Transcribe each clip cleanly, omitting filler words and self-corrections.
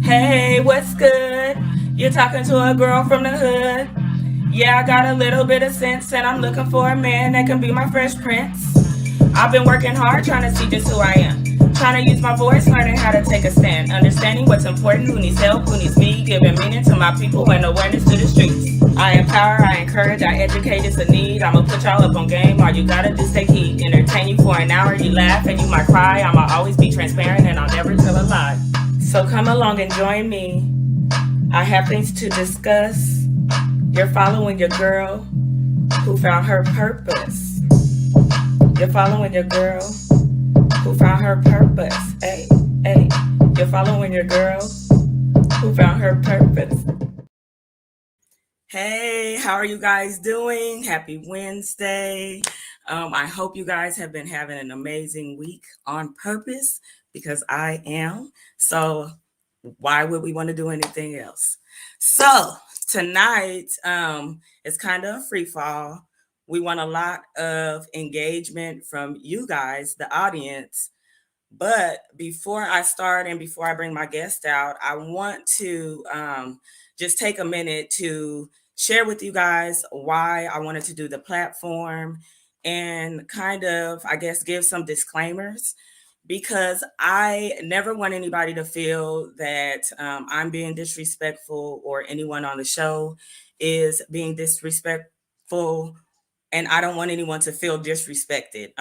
Hey, what's good? You're talking to a girl from the hood. Yeah, I got a little bit of sense, and I'm looking for a man that can be my fresh prince. I've been working hard trying to see just who I am. Trying to use my voice, learning how to take a stand. Understanding what's important, who needs help, who needs me. Giving meaning to my people and awareness to the streets. I empower, I encourage, I educate, it's a need. I'ma put y'all up on game. All you gotta do is take heed. Entertain you for an hour, you laugh and you might cry. I'ma always be transparent and I'll never tell a lie. So come along and join me. I have things to discuss. You're following your girl who found her purpose. You're following your girl who found her purpose. Hey, hey. You're following your girl who found her purpose. Hey, how are you guys doing? Happy Wednesday. I hope you guys have been having an amazing week on purpose because I am. So, why would we want to do anything else? So, tonight it's kind of a free fall. We want a lot of engagement from you guys, the audience. But before I start and before I bring my guest out, I want to just take a minute to share with you guys why I wanted to do the platform and kind of, I guess, give some disclaimers because I never want anybody to feel that I'm being disrespectful or anyone on the show is being disrespectful. And I don't want anyone to feel disrespected.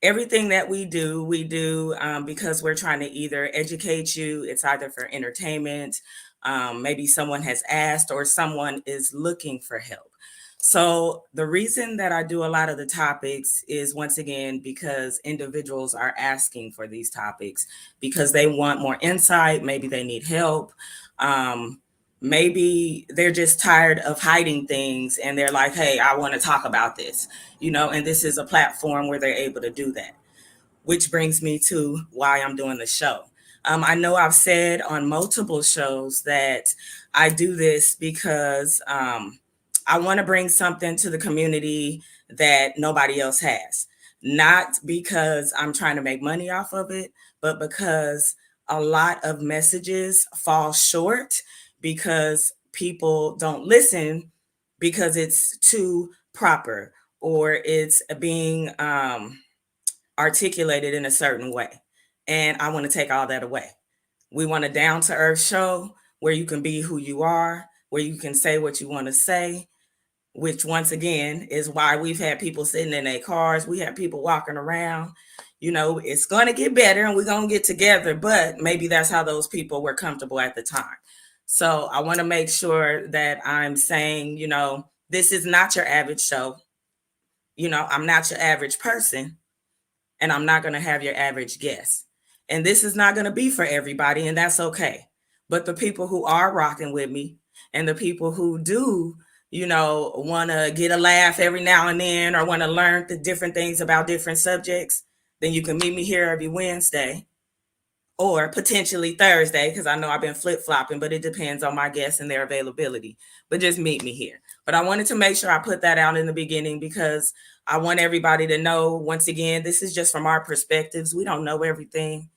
Everything that we do because we're trying to either educate you, it's either for entertainment, maybe someone has asked or someone is looking for help. So the reason that I do a lot of the topics is once again because individuals are asking for these topics because they want more insight, maybe they need help. Maybe they're just tired of hiding things and they're like, hey, I want to talk about this, and this is a platform where they're able to do that, which brings me to why I'm doing the show. I know I've said on multiple shows that I do this because I want to bring something to the community that nobody else has. Not because I'm trying to make money off of it, but because a lot of messages fall short because people don't listen because it's too proper or it's being articulated in a certain way. And I want to take all that away. We want a down to earth show where you can be who you are, where you can say what you want to say, which once again is why we've had people sitting in their cars. We have people walking around. It's going to get better and we're going to get together, but maybe that's how those people were comfortable at the time. So I want to make sure that I'm saying, this is not your average show. I'm not your average person and I'm not going to have your average guest. And this is not going to be for everybody, and that's okay. But the people who are rocking with me and the people who do, want to get a laugh every now and then or want to learn the different things about different subjects, then you can meet me here every Wednesday or potentially Thursday, because I know I've been flip-flopping, but it depends on my guests and their availability. But just meet me here. But I wanted to make sure I put that out in the beginning because I want everybody to know, once again, this is just from our perspectives. We don't know everything.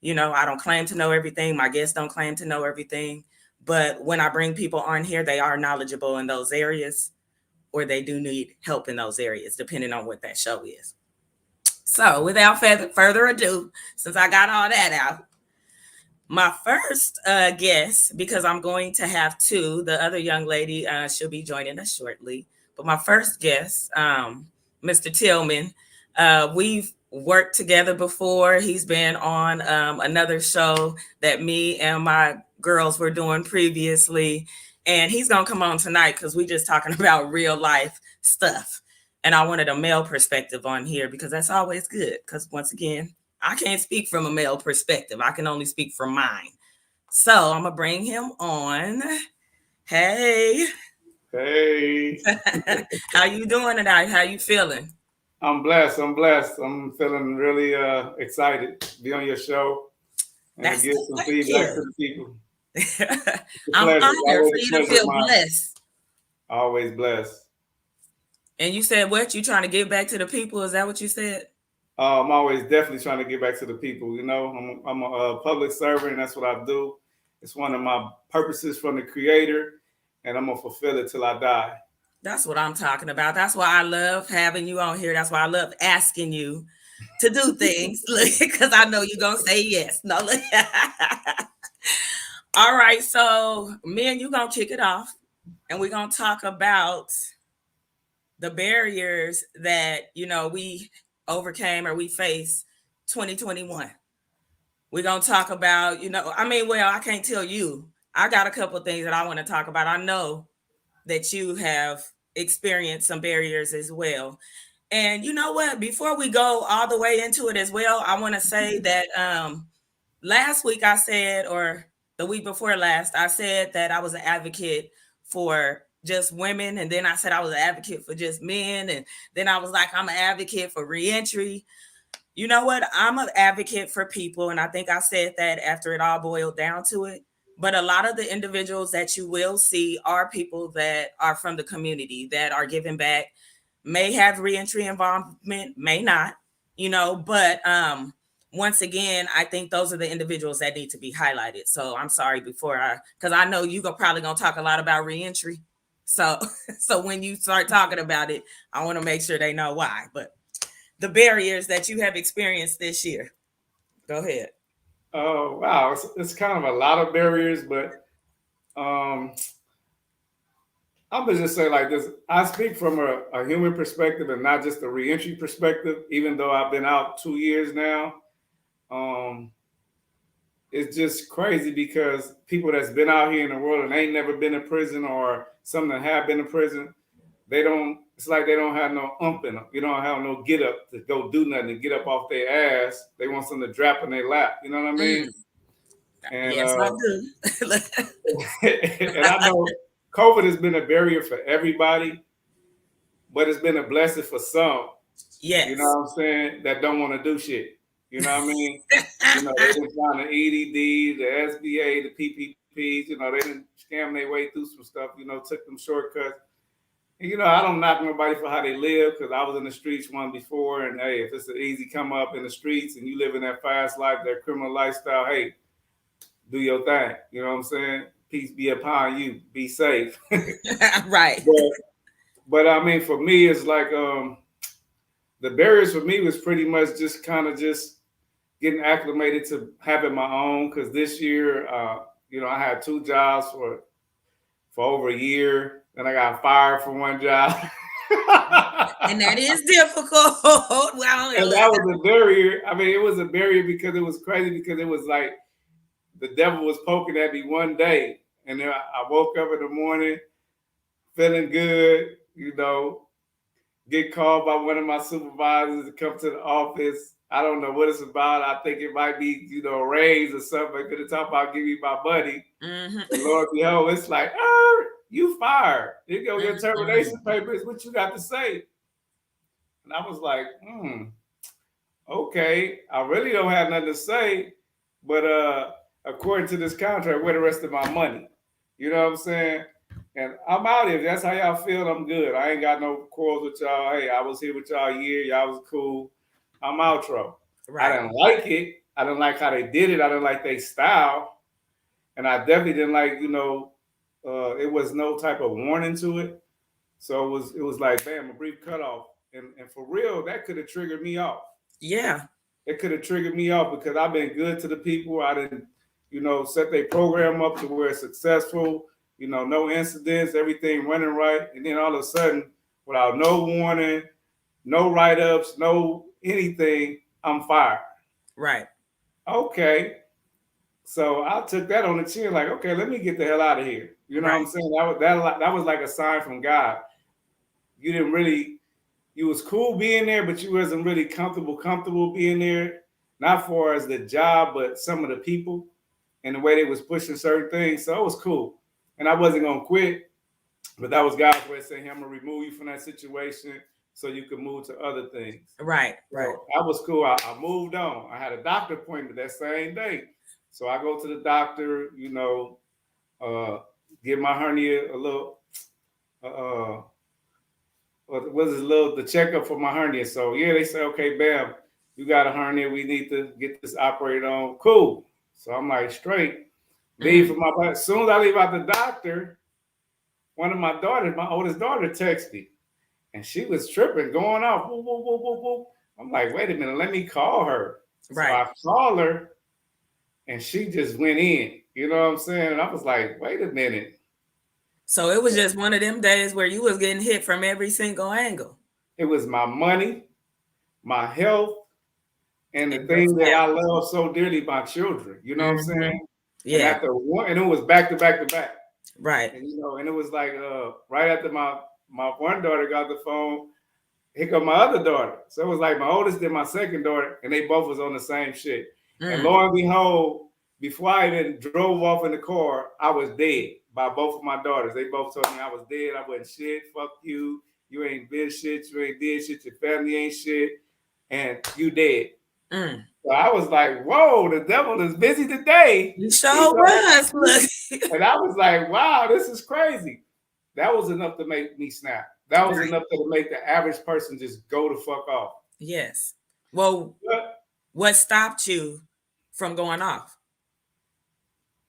I don't claim to know everything. My guests don't claim to know everything. But when I bring people on here, they are knowledgeable in those areas or they do need help in those areas, depending on what that show is. So without further ado, since I got all that out, my first guest, because I'm going to have two, the other young lady, she'll be joining us shortly. But my first guest, Mr. Tillman, we've worked together before. He's been on another show that me and my girls were doing previously. And he's going to come on tonight because we're just talking about real life stuff. And I wanted a male perspective on here because that's always good. Because once again, I can't speak from a male perspective. I can only speak from mine. So I'm going to bring him on. Hey. Hey. How you doing tonight? How you feeling? I'm blessed. I'm feeling really excited to be on your show and to That's give it. some Thank feedback you. to the people. It's a I'm pleasure. honored Always for a you to pleasure of feel mine. blessed. Always blessed. And you said what? You trying to give back to the people? Is that what you said? I'm always definitely trying to get back to the people. You know, I'm a public servant, and that's what I do. It's one of my purposes from the Creator, and I'm gonna fulfill it till I die. That's what I'm talking about. That's why I love having you on here. That's why I love asking you to do things because I know you're gonna say yes. No, look. All right. So me and you gonna kick it off, and we're gonna talk about the barriers that we overcame or we face 2021. We're gonna talk about, well, I can't tell you. I got a couple of things that I want to talk about. I know that you have experienced some barriers as well. And you know what? Before we go all the way into it as well, I want to say that last week I said, or the week before last, I said that I was an advocate for just women. And then I said I was an advocate for just men. And then I was like, I'm an advocate for reentry. You know what? I'm an advocate for people. And I think I said that after it all boiled down to it. But a lot of the individuals that you will see are people that are from the community that are giving back, may have reentry involvement, may not, but once again, I think those are the individuals that need to be highlighted. So I'm sorry because I know you're probably going to talk a lot about reentry. So, so when you start talking about it, I want to make sure they know why. But the barriers that you have experienced this year, go ahead. Oh wow, it's kind of a lot of barriers, but um, I'm gonna just say like this. I speak from a human perspective and not just a reentry perspective. Even though I've been out 2 years now, um, it's just crazy because people that's been out here in the world and ain't never been in prison or some that have been in prison, they don't. It's like they don't have no in them. You don't have no get up to go do nothing and get up off their ass. They want something to drop in their lap. You know what I mean? Mm, And yes, I do. and I know COVID has been a barrier for everybody, but it's been a blessing for some. You know Yes. what I'm saying? That don't want to do shit. You know what I mean? You know, they been trying the EDD, the SBA, the PPPs. You know, they didn't scam their way through some stuff. You know, took them shortcuts. And, you know, I don't knock nobody for how they live because I was in the streets one before. And hey, if it's an easy come up in the streets and you live in that fast life, that criminal lifestyle, hey, do your thing. You know what I'm saying? Peace be upon you. Be safe. Right. but but I mean, for me, it's like the barriers for me was pretty much just kind of just getting acclimated to having my own. Because this year, you know, I had two jobs for over a year. Then I got fired from one job. And that is difficult. Well, And that was a barrier. I mean, it was a barrier because it was crazy because it was like the devil was poking at me one day. And then I woke up in the morning feeling good, you know, get called by one of my supervisors to come to the office. I don't know what it's about. I think it might be, you know, a raise or something. Could have talked about give me my money. mm-hmm. And Lord behold, it's like, you fired. You go your Mm-hmm. termination papers. What you got to say? And I was like, okay. I really don't have nothing to say, but according to this contract, where the rest of my money? You know what I'm saying? And I'm out here. If that's how y'all feel, I'm good. I ain't got no quarrels with y'all. Hey, I was here with y'all a year. Y'all was cool. I'm outro. I Right. didn't like it. I didn't like how they did it. I didn't like their style. And I definitely didn't like, you know, it was no type of warning to it. So it was like, bam, a brief cutoff. And for real, that could have triggered me off. Yeah. It could have triggered me off because I've been good to the people. I didn't, you know, set their program up to where it's successful, you know, no incidents, everything running right. And then all of a sudden, without no warning, no write ups, no anything, I'm fired. Right. Okay. So I took that on the chin, like, okay, let me get the hell out of here. You know what I'm Right. saying? That was like a sign from God. You didn't really, you was cool being there, but you wasn't really comfortable being there. Not for as the job, but some of the people and the way they was pushing certain things. So it was cool. And I wasn't gonna quit, but that was God's way of saying, hey, I'm gonna remove you from that situation so you can move to other things. Right. Right. So that was cool. I moved on. I had a doctor appointment that same day. So I go to the doctor, you know, uh, give my hernia a little what was it, little the checkup for my hernia. So yeah, they say, okay, bam, You got a hernia. We need to get this operated on. Cool. So I'm like, straight. Leave for Mm. my, as soon as I leave out the doctor, one of my daughters, my oldest daughter, texted me. And she was tripping, going off. Whoop, whoop, whoop, whoop, whoop. I'm like, wait a minute, let me call her. So Right. I called her and she just went in. You know what I'm saying? And I was like, wait a minute. So it was just one of them days where you was getting hit from every single angle. It was my money, my health, and the And your thing that I family. love so dearly, my children. You know what I'm Mm-hmm. saying? And Yeah. after one, and it was back to back to back. Right. And and it was like right after my one daughter got the phone, here come my other daughter. So it was like my oldest and my second daughter, and they both was on the same shit. And Mm. lo and behold, before I even drove off in the car, I was dead by both of my daughters. They both told me I was dead. I wasn't shit. Fuck you. You ain't been shit. You ain't did shit. Your family ain't shit. And you dead. Mm. So I was like, whoa, the devil is busy today. You He sure told was. me. Look. And I was like, wow, this is crazy. That was enough to make me snap. That was Right. enough to make the average person just go the fuck off. Yes. Well, But what stopped you from going off?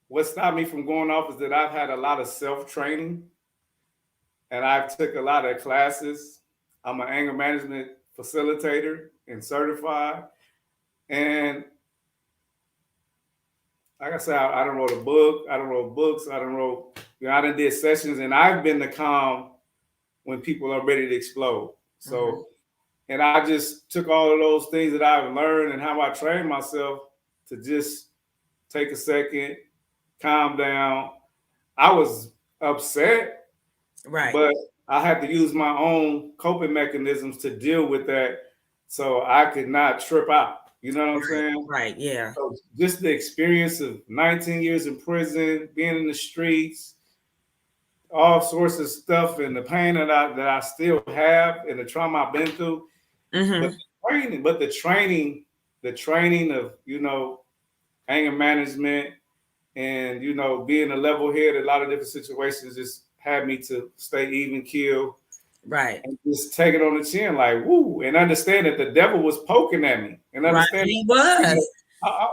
what stopped me from going off is that I've had a lot of self training and I've took a lot of classes. I'm an anger management facilitator and certified. And like I said, I don't wrote a book. I don't wrote books. I don't wrote, I done did sessions and I've been the calm when people are ready to explode. Mm-hmm. So, and I just took all of those things that I've learned and how I trained myself to just take a second, calm down. I was upset, Right. but I had to use my own coping mechanisms to deal with that so I could not trip out. You know what I'm Right. saying? Right. Yeah. So just the experience of 19 years in prison, being in the streets, all sorts of stuff, and the pain that I still have, and the trauma I've been through. But Mm-hmm. the training of anger management, and being a level head in a lot of different situations just had me to stay even keel Right. and just take it on the chin, like woo, and understand that the devil was poking at me, and Right. understand. He was.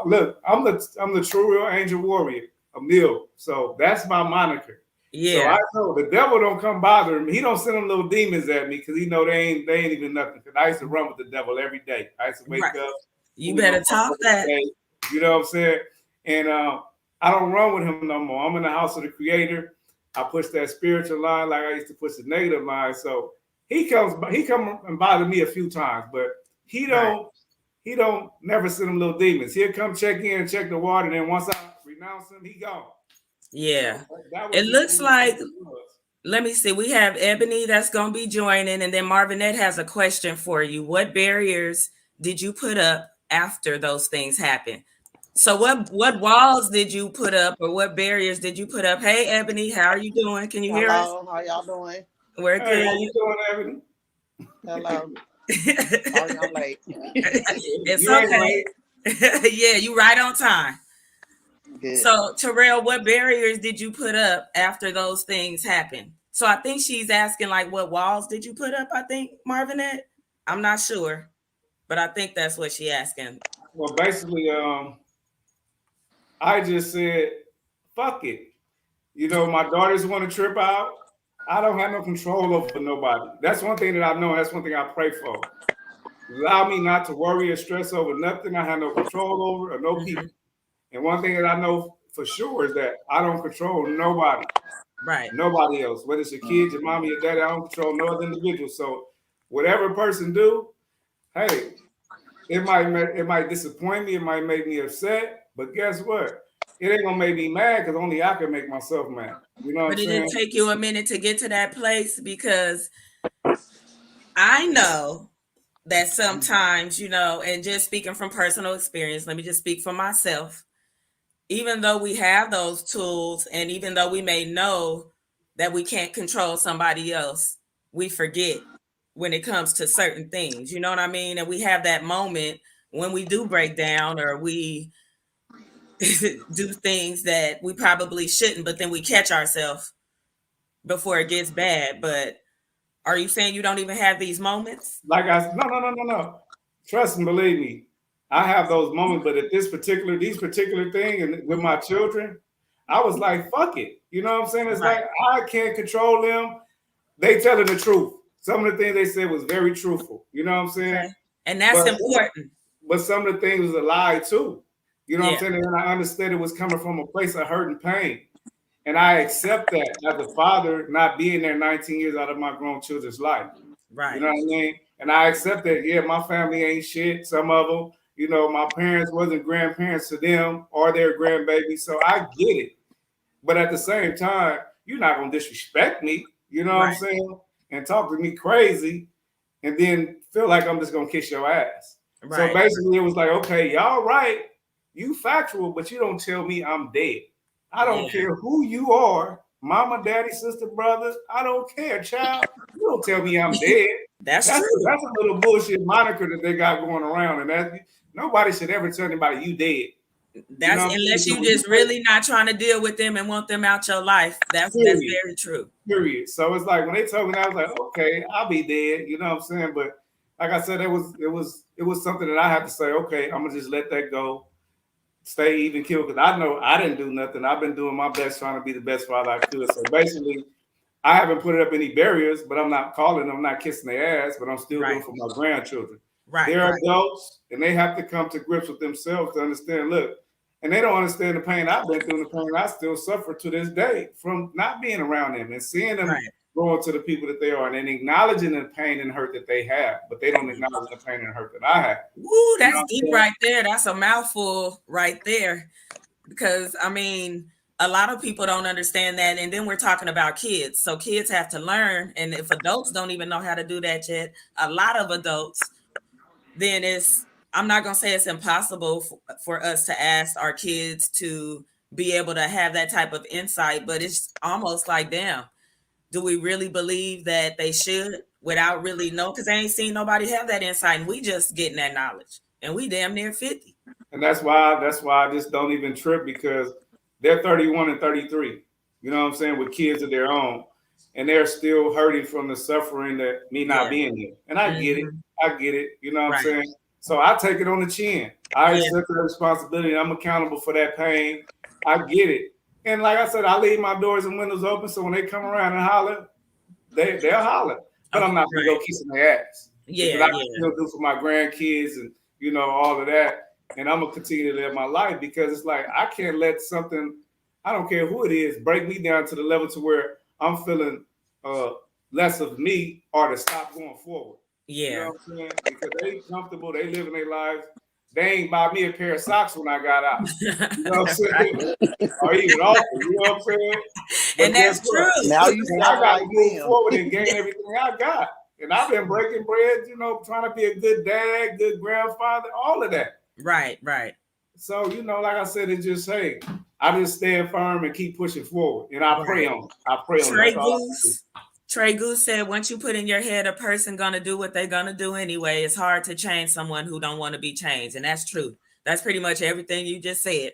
Look, I'm the true real angel warrior, Emil. So that's my moniker. So Yeah. I know the devil don't come bother me. He don't send them little demons at me because he know they ain't even nothing. Because I used to run with the devil every day. I used to wake Right. up, You who we gonna better fuck talk up that. today? You know what I'm saying? And I don't run with him no more. I'm in the house of the Creator. I push that spiritual line like I used to push the negative line. So he come and bother me a few times, but he Right. don't he don't never send them little demons. He'll come check in and check the water, and then once I renounce him, he gone. Yeah. So that It was just looks who like, he was. let me see, we have Ebony that's going to be joining, and then Marvinette has a question for you. What barriers did you put up after those things happened? So what walls did you put up, or what barriers did you put up? Hey, Ebony, how are you doing? Can you hear us? Hello, how y'all doing? We're Hey, good. how you doing, Ebony? Hello. Sorry I'm late. It's You ain't okay. late. Yeah, you right on time. Good. So, Terrell, what barriers did you put up after those things happened? So, I think she's asking, like, what walls did you put up? I think, Marvinette. I'm not sure, but I think that's what she's asking. Well, basically, I just said, fuck it. My daughters want to trip out. I don't have no control over nobody. That's one thing that I know. That's one thing I pray for. Allow me not to worry or stress over nothing I have no control over or no Mm-hmm. people. And one thing that I know for sure is that I don't control nobody, Right. nobody else. Whether it's your kids, your mommy, your daddy, I don't control no other individual. So whatever a person do, hey, it might disappoint me, it might make me upset, but guess what? It ain't gonna make me mad because only I can make myself mad. You know what I'm But it didn't saying? take you a minute to get to that place, because I know that sometimes, and just speaking from personal experience, let me just speak for myself. Even though we have those tools, and even though we may know that we can't control somebody else, we forget when it comes to certain things. You know what I mean? And we have that moment when we do break down, or we do things that we probably shouldn't, but then we catch ourselves before it gets bad. But are you saying you don't even have these moments? Like I no no no no no. trust and believe me, I have those moments. But at these particular thing, and with my children, I was like, fuck it. You know what I'm saying? It's Right. like I can't control them. They telling the truth. Some of the things they said was very truthful. You know what I'm saying? Okay. And that's But important. but some of the things was a lie too. You know what I'm Yeah. saying? And I understood it was coming from a place of hurt and pain. And I accept that as a father, not being there 19 years out of my grown children's life. You Right. know what I mean? And I accept that, yeah, my family ain't shit. Some of them, you know, my parents wasn't grandparents to them or their grandbabies. So I get it. But at the same time, you're not going to disrespect me, you know what I'm Right. saying? And talk to me crazy and then feel like I'm just going to kiss your ass. So Right. basically, it was like, okay, y'all right. You factual, but you don't tell me I'm dead. I don't Yeah. care who you are, mama, daddy, sister, brother. I don't care, child. You don't tell me I'm dead. That's That's true. that's a little bullshit moniker that they got going around, and that nobody should ever tell anybody you dead. You know That's what I'm saying? unless So you when you just really not trying to deal with them and want them out your life. That's period, very true. period. So it's like when they told me that, I was like, okay, I'll be dead. You know what I'm saying? But like I said, it was something that I had to say. Okay, I'm gonna just let that go. Stay even killed because I know I didn't do nothing. I've been doing my best trying to be the best father I could. So basically, I haven't put up any barriers, but I'm not calling them, I'm not kissing their ass, but I'm still doing Right. for my grandchildren. Right. They're Right. adults and they have to come to grips with themselves to understand, look, and they don't understand the pain I've been through, the pain I still suffer to this day from not being around them and seeing them Right. growing to the people that they are and then acknowledging the pain and hurt that they have, but they don't acknowledge the pain and hurt that I have. Woo, You know that's what deep I'm saying? right there. That's a mouthful right there. Because I mean, a lot of people don't understand that. And then we're talking about kids. So kids have to learn. And if adults don't even know how to do that yet, a lot of adults, then I'm not going to say it's impossible for us to ask our kids to be able to have that type of insight, but it's almost like, damn, do we really believe that they should without really know? Because they ain't seen nobody have that insight. And we just getting that knowledge. And we damn near 50. And that's why I just don't even trip because they're 31 and 33. You know what I'm saying? With kids of their own. And they're still hurting from the suffering that me not Yeah. being here. And I get it. Hmm. I get it. You know what I'm Right. saying? So I take it on the chin. I Yeah. accept the responsibility. I'm accountable for that pain. I get it. And like I said, I leave my doors and windows open so when they come around and holler, they'll holler. But Okay. I'm not gonna Right. go kissing their ass because Yeah. I can Yeah. still do for my grandkids and all of that. And I'm gonna continue to live my life because it's like I can't let something, I don't care who it is, break me down to the level to where I'm feeling uh, less of me or to stop going forward. You know Yeah. what I'm saying? Because they comfortable, they living their lives. They ain't buy me a pair of socks when I got out. You know what I'm saying? Right. Or even offer. You know what I'm saying? But And guess that's what? true. Now you And I sound got to like move them. forward and gain everything I got. And I've been breaking bread, trying to be a good dad, good grandfather, all of that. Right. Right. So, like I said, it's just, hey, I just stand firm and keep pushing forward. And I pray Right. on it. I pray on it. Trey That's all I can do. Goose. Trey Goose said, once you put in your head a person gonna do what they're gonna do anyway, it's hard to change someone who don't want to be changed. And that's true. That's pretty much everything you just said.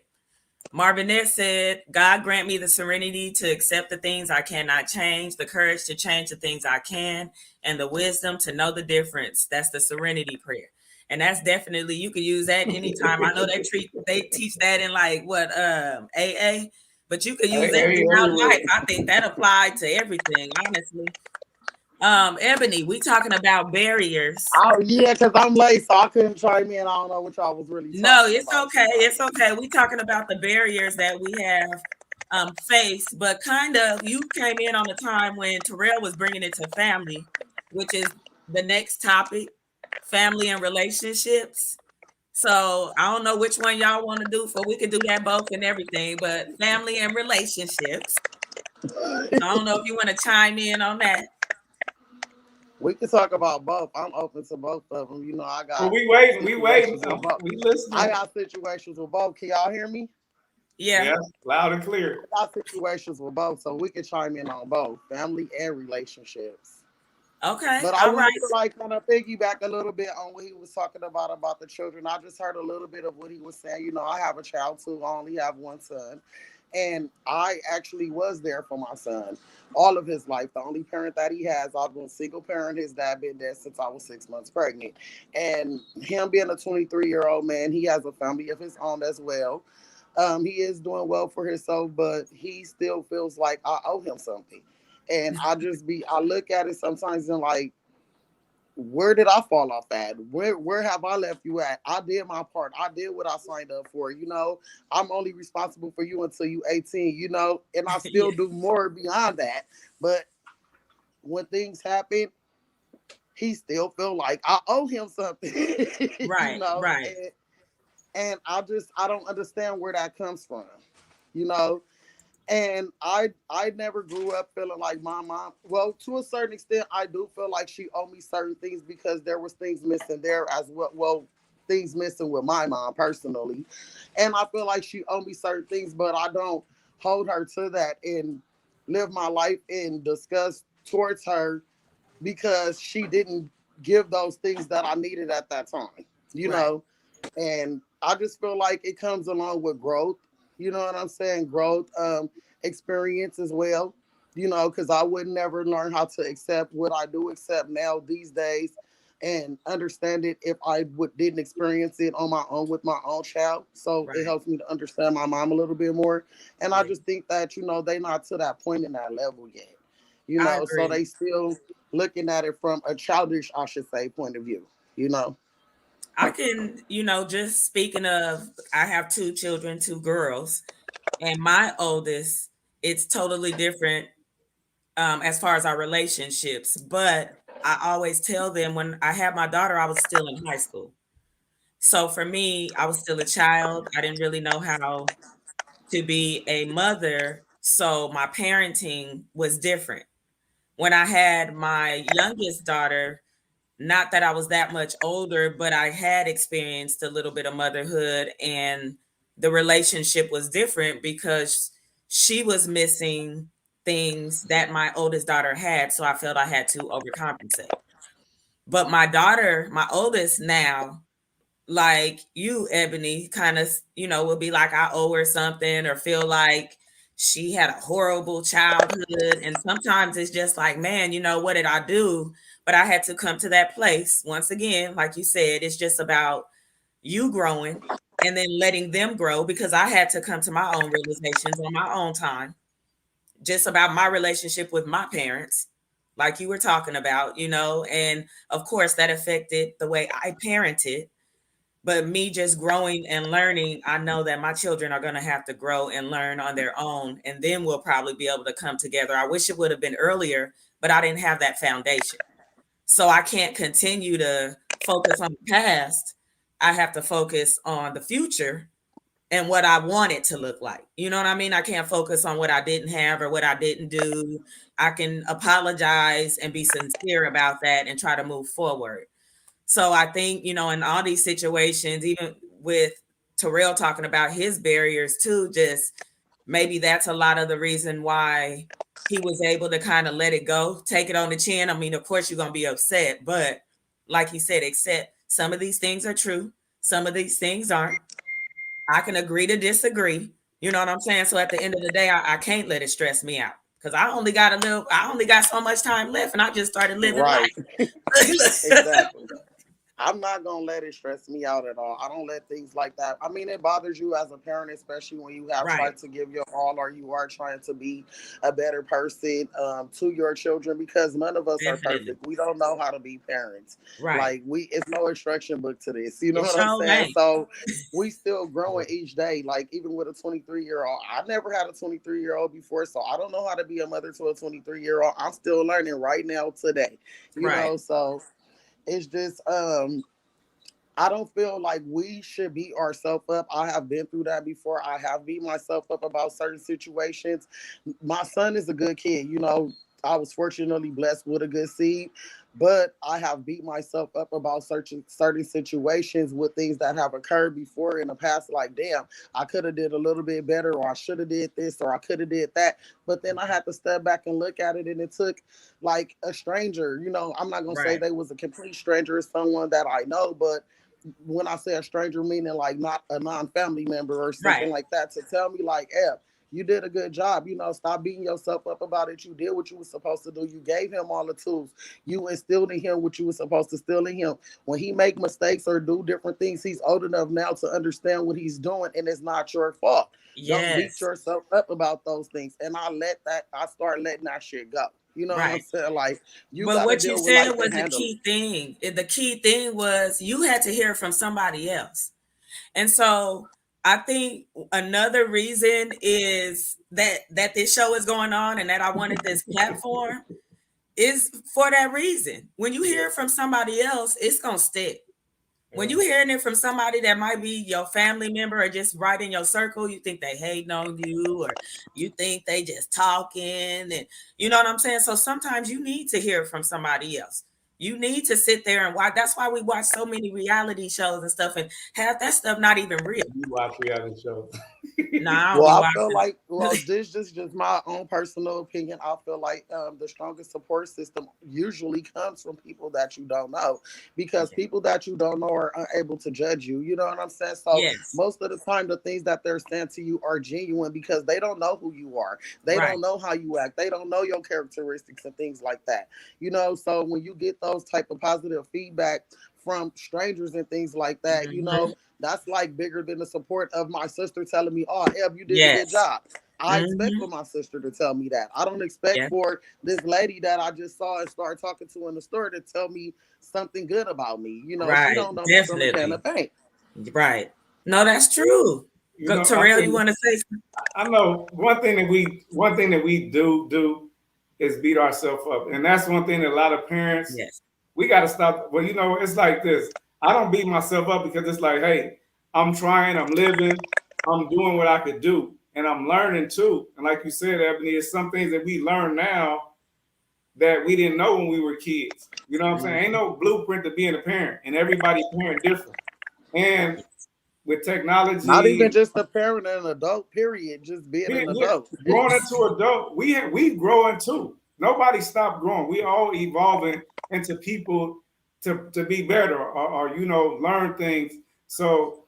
Marvinette said, God grant me the serenity to accept the things I cannot change, the courage to change the things I can, and the wisdom to know the difference. That's the serenity prayer. And that's definitely, you can use that anytime. I know they teach that in like what AA, but you could use Hey, that hey, throughout everywhere. life. I think that applied to everything, honestly. Ebony, we talking about barriers. Oh yeah, because I'm late, so I couldn't chime in. I don't know what y'all was really No, talking it's about. okay. It's okay. We talking about the barriers that we have faced, but kind of you came in on a time when Terrell was bringing it to family, which is the next topic, family and relationships. So I don't know which one y'all want to do, for we could do that both and everything, but family and relationships. I don't know if you want to chime in on that. We can talk about both. I'm open to both of them. I Well, got we waiting. We waiting. situations with both. We I listening. got situations with both. Can y'all hear me? Yeah. Yeah, loud and clear. I got situations with both, so we can chime in on both family and relationships. Okay. But I All wanted right. to kind of piggyback a little bit on what he was talking about the children. I just heard a little bit of what he was saying. I have a child too. I only have one son. And I actually was there for my son all of his life. The only parent that he has, I've been single parent. His dad been dead since I was 6 months pregnant. And him being a 23-year-old man, he has a family of his own as well. He is doing well for himself, but he still feels like I owe him something. And I look at it sometimes and like, where did I fall off at? Where have I left you at? I did my part. I did what I signed up for. I'm only responsible for you until you 18. And I still Yeah. do more beyond that. But when things happen, he still feel like I owe him something. you Right, know, right, and I don't understand where that comes from. You know, and I never grew up feeling like my mom. Well, to a certain extent, I do feel like she owed me certain things because there was things missing there as well. Well, things missing with my mom personally, and I feel like she owed me certain things, but I don't hold her to that and live my life and discuss towards her because she didn't give those things that I needed at that time. You right, know, and I just feel like it comes along with growth. You know what I'm saying? Growth, experience as well. Because I would never learn how to accept what I do accept now these days, and understand it if I didn't experience it on my own with my own child. So it right. helps me to understand my mom a little bit more. And I Yeah, just think that they not to that point in that level yet. I So agree. they still looking at it from a childish, I should say, point of view. You know. I can, just speaking of, I have two children, two girls, and my oldest, it's totally different as far as our relationships. But I always tell them when I had my daughter, I was still in high school. So for me, I was still a child. I didn't really know how to be a mother. So my parenting was different. When I had my youngest daughter, not that I was that much older, but I had experienced a little bit of motherhood, and the relationship was different because she was missing things that my oldest daughter had. So I felt I had to overcompensate. But my daughter, my oldest now, like you, Ebony, kind of, will be like, I owe her something or feel like she had a horrible childhood. And sometimes it's just like, man, what did I do? But I had to come to that place once again, like you said, it's just about you growing and then letting them grow because I had to come to my own realizations on my own time, just about my relationship with my parents, like you were talking about, and of course that affected the way I parented. But me just growing and learning, I know that my children are going to have to grow and learn on their own, and then we'll probably be able to come together. I wish it would have been earlier, but I didn't have that foundation. So I can't continue to focus on the past. I have to focus on the future and what I want it to look like. You know what I mean? I can't focus on what I didn't have or what I didn't do. I can apologize and be sincere about that and try to move forward. So I think, in all these situations, even with Terrell talking about his barriers too, just maybe that's a lot of the reason why he was able to kind of let it go, take it on the chin. I mean, of course, you're going to be upset, but like he said, accept some of these things are true, some of these things aren't. I can agree to disagree. You know what I'm saying? So at the end of the day, I can't let it stress me out because I only got so much time left and I just started living Right. life. Exactly. I'm not gonna let it stress me out at all. I don't let things like that. I mean, it bothers you as a parent, especially when you have Right. tried to give your all, or you are trying to be a better person to your children. Because none of us are Definitely. perfect. We don't know how to be parents. Right. Like it's no instruction book to this. You know It what I'm sure saying? ain't. So we still growing each day. Like even with a 23-year-old, I never had a 23-year-old before, so I don't know how to be a mother to a 23-year-old. I'm still learning right now today. Right. So it's just I don't feel like we should beat ourselves up. I have been through that before. I have beat myself up about certain situations. My son is a good kid. I was fortunately blessed with a good seed, but I have beat myself up about certain situations with things that have occurred before in the past. Like, damn, I could have did a little bit better, or I should have did this, or I could have did that. But then I had to step back and look at it, and it took like a stranger. I'm not gonna say Right. they was a complete stranger, or someone that I know, but when I say a stranger, meaning like not a non-family member or something Right. like that, to tell me like, "Yeah, You did a good job. Stop beating yourself up about it. You did what you were supposed to do. You gave him all the tools. You instilled in him what you were supposed to instill in him. When he make mistakes or do different things, he's old enough now to understand what he's doing, and it's not your fault. Don't beat Yes. yourself up about those things. And I start letting that shit go. You know what I'm Right. saying? Like, you But gotta what you deal with said life was and the handle it. key thing. The key thing was you had to hear from somebody else. And so I think another reason is that this show is going on and that I wanted this platform is for that reason. When you hear it from somebody else, it's gonna stick. When you hearing it from somebody that might be your family member or just right in your circle, you think they hating on you or you think they just talking and you know what I'm saying? So sometimes you need to hear it from somebody else. You need to sit there and watch. That's why we watch so many reality shows and stuff and half that stuff not even real. You watch reality shows. Nah, I don't Well, be I feel watching. like, this just my own personal opinion. I feel like the strongest support system usually comes from people that you don't know, because Yeah. people that you don't know are unable to judge you. You know what I'm saying? So Yes. most of the time, the things that they're saying to you are genuine because they don't know who you are. They Right. don't know how you act. They don't know your characteristics and things like that. So when you get those type of positive feedback from strangers and things like that, Hmm. that's like bigger than the support of my sister telling me, "Oh, Eb, you did a good Yes. job." I expect Hmm. for my sister to tell me that. I don't expect Yeah. for this lady that I just saw and started talking to in the store to tell me something good about me. She Right. don't know me from a can Definitely. of paint. Right. No, that's true. You Go, know, I Terrell, you think want to say something? I know one thing that we do is beat ourselves up, and that's one thing that a lot of parents Yes. we got to stop. Well, it's like this. I don't beat myself up because it's like, hey, I'm trying, I'm living, I'm doing what I could do, and I'm learning too. And like you said, Ebony, it's some things that we learn now that we didn't know when we were kids. You know what I'm saying? Ain't no blueprint to being a parent, and everybody parent different. And with Not even technology, just a parent and an adult, period. Just being an adult. growing into adult, we growing too. Nobody stopped growing. We all evolving into people to be better or learn things. So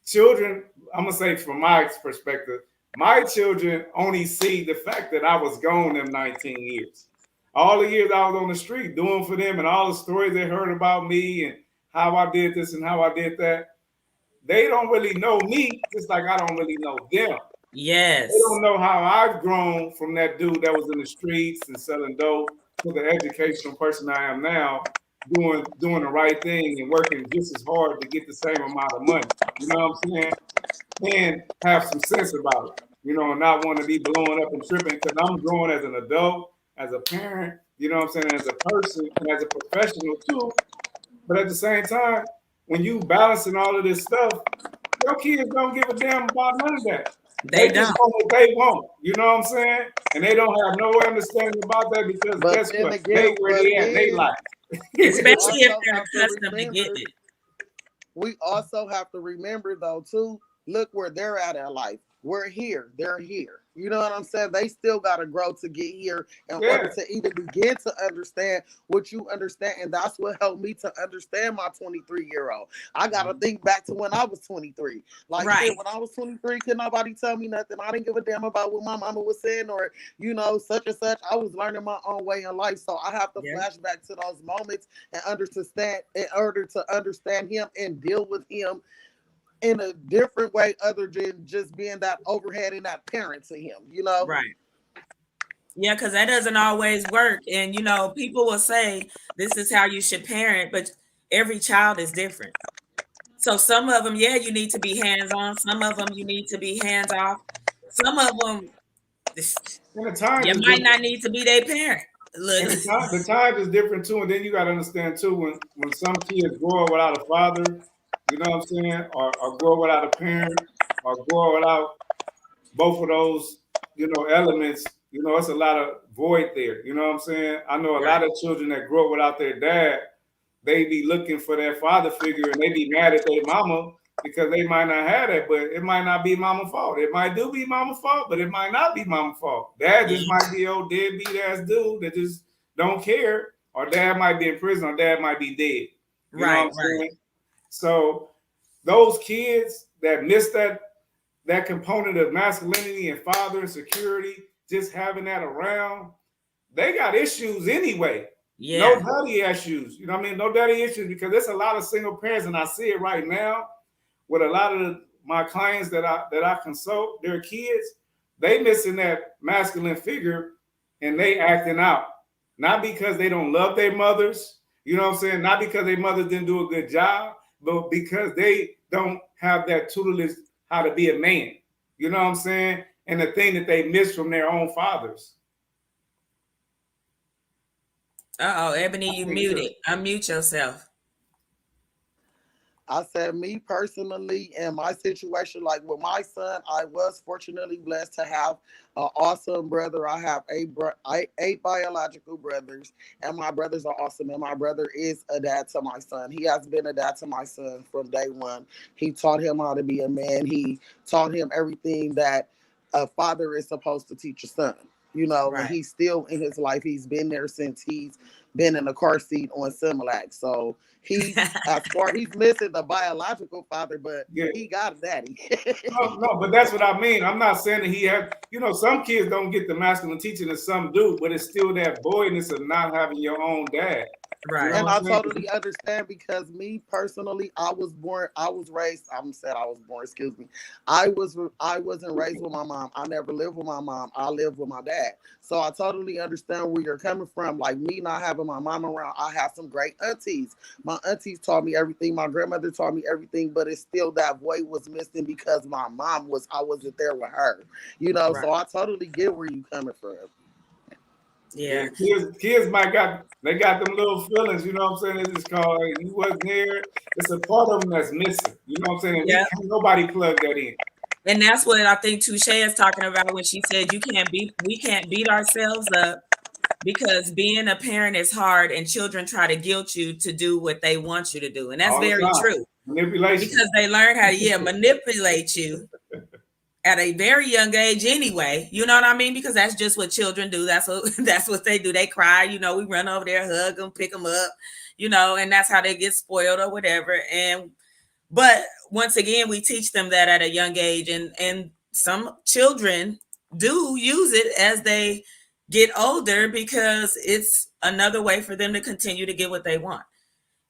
children, I'm gonna say from my perspective, my children only see the fact that I was gone them 19 years. All the years I was on the street doing for them and all the stories they heard about me and how I did this and how I did that. They don't really know me, just like I don't really know them. They don't Yes. know how I've grown from that dude that was in the streets and selling dope to the educational person I am now, doing the right thing and working just as hard to get the same amount of money. You know what I'm saying? And have some sense about it. And not want to be blowing up and tripping because I'm growing as an adult, as a parent, you know what I'm saying, as a person and as a professional too. But at the same time, when you balancing all of this stuff, your kids don't give a damn about none of that. They They just don't. want what they want. You know what I'm saying? And they don't have no understanding about that because But guess then what? again, They where but they at in their then life. we Especially if also they're have to accustomed to remember getting it. we also have to remember though too, look where they're at in life. We're here, they're here. You know what I'm saying? They still got to grow to get here in order Yeah. to even begin to understand what you understand. And that's what helped me to understand my 23-year-old. I got to think back to when I was 23. Like shit, Right. when I was 23, could nobody tell me nothing. I didn't give a damn about what my mama was saying or, such and such. I was learning my own way in life. So I have to Yeah. flash back to those moments and understand in order to understand him and deal with him in a different way other than just being that overhead and that parent to him. Right. Yeah, because that doesn't always work. And people will say this is how you should parent, but every child is different. So some of them, yeah, you need to be hands on. Some of them you need to be hands off. Some of them, And the times you is might different. not need to be their parent. Look, And the times is different too. And then you got to understand too when some kids grow up without a father, you know what I'm saying, or grow up without a parent, or grow up without both of those, elements, it's a lot of void there. You know what I'm saying? I know a lot right. of children that grow up without their dad, they be looking for their father figure and they be mad at their mama because they might not have that, but it might not be mama's fault. It might do be mama's fault, but it might not be mama's fault. Dad just Yeah. might be old deadbeat ass dude that just don't care, or dad might be in prison, or dad might be dead. You know what Right. I'm Right. saying? So those kids that miss that that component of masculinity and father and security, just having that around, they got issues anyway. No Yeah. daddy issues. You know what I mean? No daddy issues, because there's a lot of single parents, and I see it right now with a lot of my clients that I consult, their kids, they missing that masculine figure, and they acting out. Not because they don't love their mothers, you know what I'm saying? Not because their mothers didn't do a good job, but because they don't have that tutelage how to be a man. You know what I'm saying? And the thing that they miss from their own fathers. Uh-oh, Ebony, you muted. Unmute yourself. I said, me personally, in my situation, like with my son, I was fortunately blessed to have an awesome brother. I have eight biological brothers, and my brothers are awesome. And my brother is a dad to my son. He has been a dad to my son from day one. He taught him how to be a man. He taught him everything that a father is supposed to teach a son. You know, and Right. he's still in his life. He's been there since he's been in the car seat on Similac. So he's as far he's missing the biological father, but Yeah. he got a daddy. No, but that's what I mean. I'm not saying that he had, some kids don't get the masculine teaching and some do, but it's still that boyness of not having your own dad. Right. And I totally understand, because me personally, I was raised, excuse me. I wasn't raised with my mom. I never lived with my mom. I lived with my dad. So I totally understand where you're coming from. Like me not having my mom around, I have some great aunties. My aunties taught me everything. My grandmother taught me everything, but it's still that void was missing because I wasn't there with her. Right. So I totally get where you coming from. Yeah. Kids they got them little feelings, you know what I'm saying? It's just called, hey, you wasn't there. It's a part of them that's missing. You know what I'm saying? Yeah. Can't nobody plug that in. And that's what I think Touche is talking about when she said we can't beat ourselves up, because being a parent is hard and children try to guilt you to do what they want you to do. And that's very true. Manipulation. Because they learn how to manipulate you at a very young age anyway. You know what I mean? Because that's just what children do. That's what they do. They cry, we run over there, hug them, pick them up, and that's how they get spoiled or whatever. But once again, we teach them that at a young age, and some children do use it as they get older, because it's another way for them to continue to get what they want.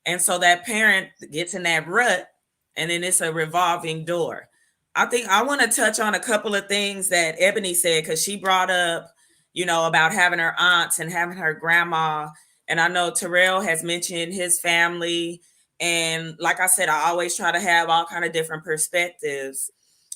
And so that parent gets in that rut, and then it's a revolving door. I think I want to touch on a couple of things that Ebony said, because she brought up, about having her aunts and having her grandma. And I know Terrell has mentioned his family. And like I said, I always try to have all kind of different perspectives.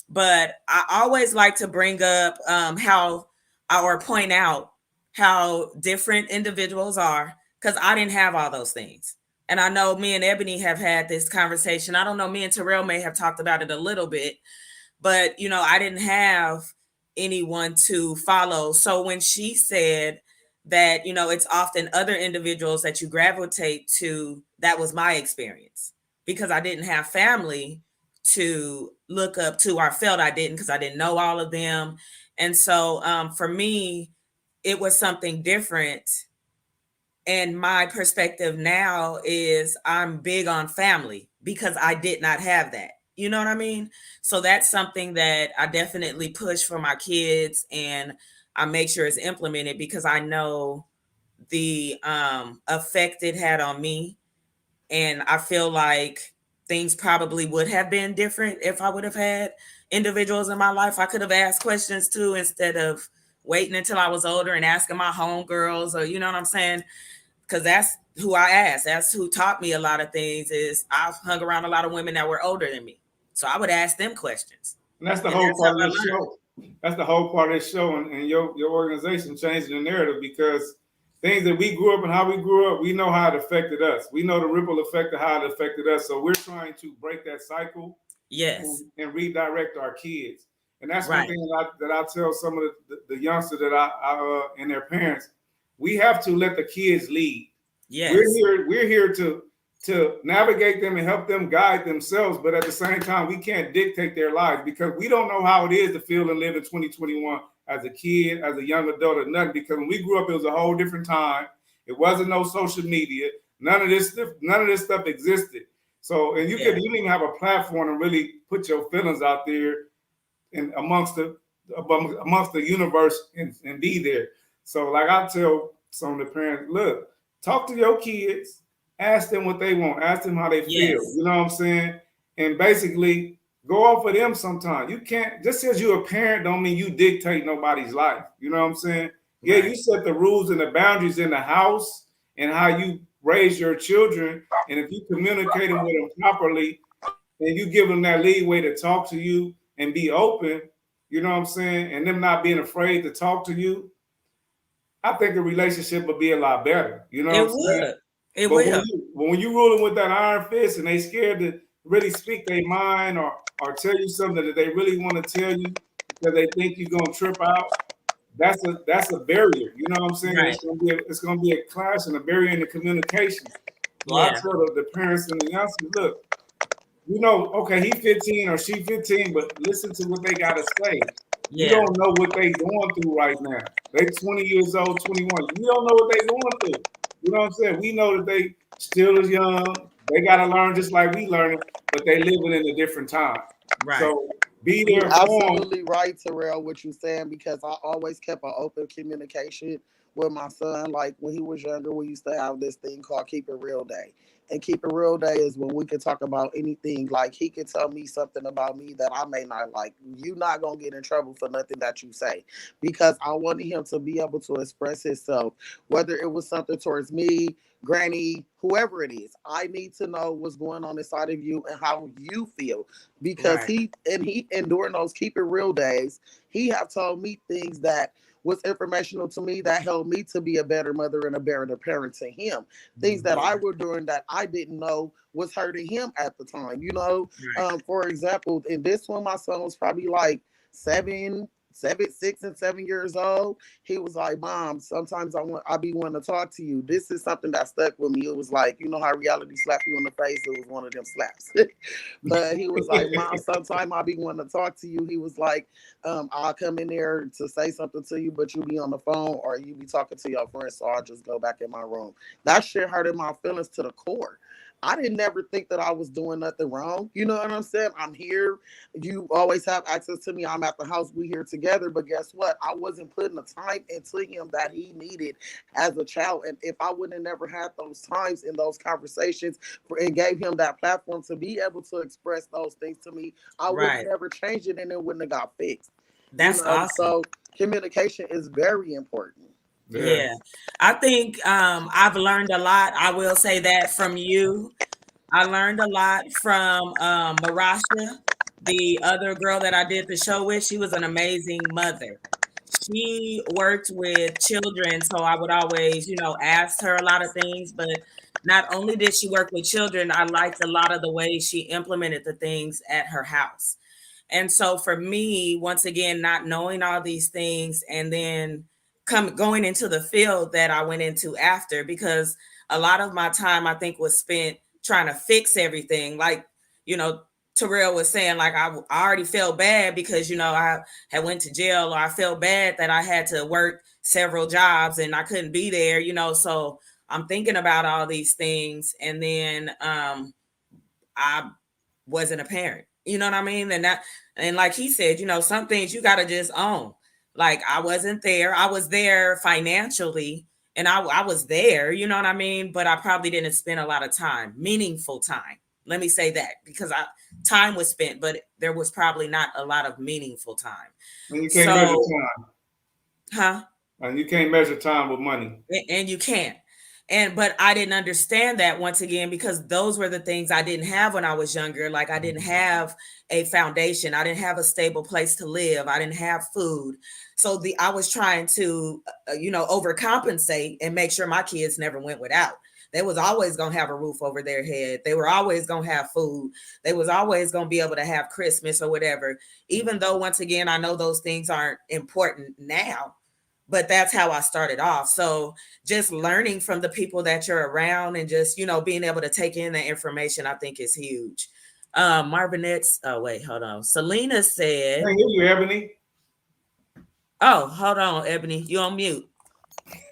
But I always like to bring up or point out how different individuals are, because I didn't have all those things. And I know me and Ebony have had this conversation. I don't know, me and Terrell may have talked about it a little bit, but, I didn't have anyone to follow. So when she said that, it's often other individuals that you gravitate to, that was my experience, because I didn't have family to look up to, or felt I didn't, because I didn't know all of them. And so for me, it was something different. And my perspective now is I'm big on family, because I did not have that. You know what I mean? So that's something that I definitely push for my kids, and I make sure it's implemented, because I know the effect it had on me. And I feel like things probably would have been different if I would have had individuals in my life I could have asked questions to, instead of waiting until I was older and asking my homegirls, or, you know what I'm saying? Because that's who I asked. That's who taught me a lot of things. Is I've hung around a lot of women that were older than me. So I would ask them questions. And that's the whole part of the show. That's the whole part of the show, and your organization changing the narrative, because things that we grew up and how we grew up, we know how it affected us. We know the ripple effect of how it affected us. So we're trying to break that cycle. Yes. And redirect our kids. And that's one thing that I tell some of the youngsters that I and their parents. We have to let the kids lead. Yes. We're here to navigate them and help them guide themselves, but at the same time, we can't dictate their lives, because we don't know how it is to feel and live in 2021 as a kid, as a young adult, or nothing. Because when we grew up, it was a whole different time. It wasn't no social media. None of this stuff existed. So, and you didn't even have a platform to really put your feelings out there and amongst the universe and be there. So like I tell some of the parents, look, talk to your kids, ask them what they want, ask them how they feel. Yes. You know what I'm saying? And basically go off of them sometimes. You can't just because you're a parent don't mean you dictate nobody's life. You know what I'm saying? Yeah, Right. you set the rules and the boundaries in the house and how you raise your children. And if you communicating with them properly and you give them that leeway to talk to you and be open, you know what I'm saying, and them not being afraid to talk to you, I think the relationship would be a lot better. You know what It I'm saying? would. It But will. when you ruling with that iron fist and they scared to really speak their mind or tell you something that they really want to tell you because they think you're gonna trip out, that's a barrier. You know what I'm saying? Right. It's gonna be a clash and a barrier in the communication. So I Yeah. tell the parents and the youngsters, look, you know, okay, he 15 or she 15, but listen to what they gotta say. You Yeah. don't know what they going through right now. They 20 years old, 21. You don't know what they going through. You know what I'm saying? We know that they still is young. They gotta learn just like we learning, but they living in a different time. Right. So be You there for them. absolutely right, Terrell, what you saying, because I always kept an open communication with my son. Like when he was younger, we used to have this thing called Keep It Real Day. And Keep It Real Day is when we could talk about anything. Like he could tell me something about me that I may not like. You not gonna get in trouble for nothing that you say. Because I wanted him to be able to express himself, whether it was something towards me, granny, whoever it is. I need to know what's going on inside of you and how you feel, because Right. he during those Keep It Real days, he have told me things that was informational to me that helped me to be a better mother and a better parent to him. Things that Yeah. I were doing that I didn't know was hurting him at the time. Right. For example, in this one, my son was probably like 6 and 7 years old. He was like, "Mom, sometimes I be wanting to talk to you." This is something that stuck with me. It was like, you know how reality slap you in the face. It was one of them slaps. But he was like, "Mom, sometime I be wanting to talk to you." He was like, "I'll come in there to say something to you, but you be on the phone or you be talking to your friends, so I'll just go back in my room." That shit hurted my feelings to the core. I didn't never think that I was doing nothing wrong. You know what I'm saying? I'm here. You always have access to me. I'm at the house. We here together. But guess what? I wasn't putting the time into him that he needed as a child. And if I wouldn't have never had those times in those conversations and gave him that platform to be able to express those things to me, I would have Right. never changed it and it wouldn't have got fixed. That's awesome. So communication is very important. Yeah. Yeah. I think I've learned a lot. I will say that from you. I learned a lot from Marasha, the other girl that I did the show with. She was an amazing mother. She worked with children, so I would always, ask her a lot of things. But not only did she work with children, I liked a lot of the ways she implemented the things at her house. And so for me, once again, not knowing all these things and then going into the field that I went into after, because a lot of my time I think was spent trying to fix everything. Like, you know, Terrell was saying, like, I already felt bad because, I had went to jail, or I felt bad that I had to work several jobs and I couldn't be there, so I'm thinking about all these things. And then I wasn't a parent. You know what I mean? And like he said, some things you gotta just own. Like I wasn't there. I was there financially and I was there, you know what I mean? But I probably didn't spend a lot of time, meaningful time. Let me say that, because time was spent, but there was probably not a lot of meaningful time. And you can't measure So, time. huh? And you can't measure time with money. And you can't. But I didn't understand that, once again, because those were the things I didn't have when I was younger. Like I didn't have a foundation. I didn't have a stable place to live. I didn't have food. So I was trying to overcompensate and make sure my kids never went without. They was always going to have a roof over their head. They were always going to have food. They was always going to be able to have Christmas or whatever. Even though, once again, I know those things aren't important now, but that's how I started off. So just learning from the people that you're around and just, being able to take in the information, I think is huge. Marvinette's, oh, wait, hold on. Selena I said, hear you, Ebony. oh, hold on, Ebony, you on mute.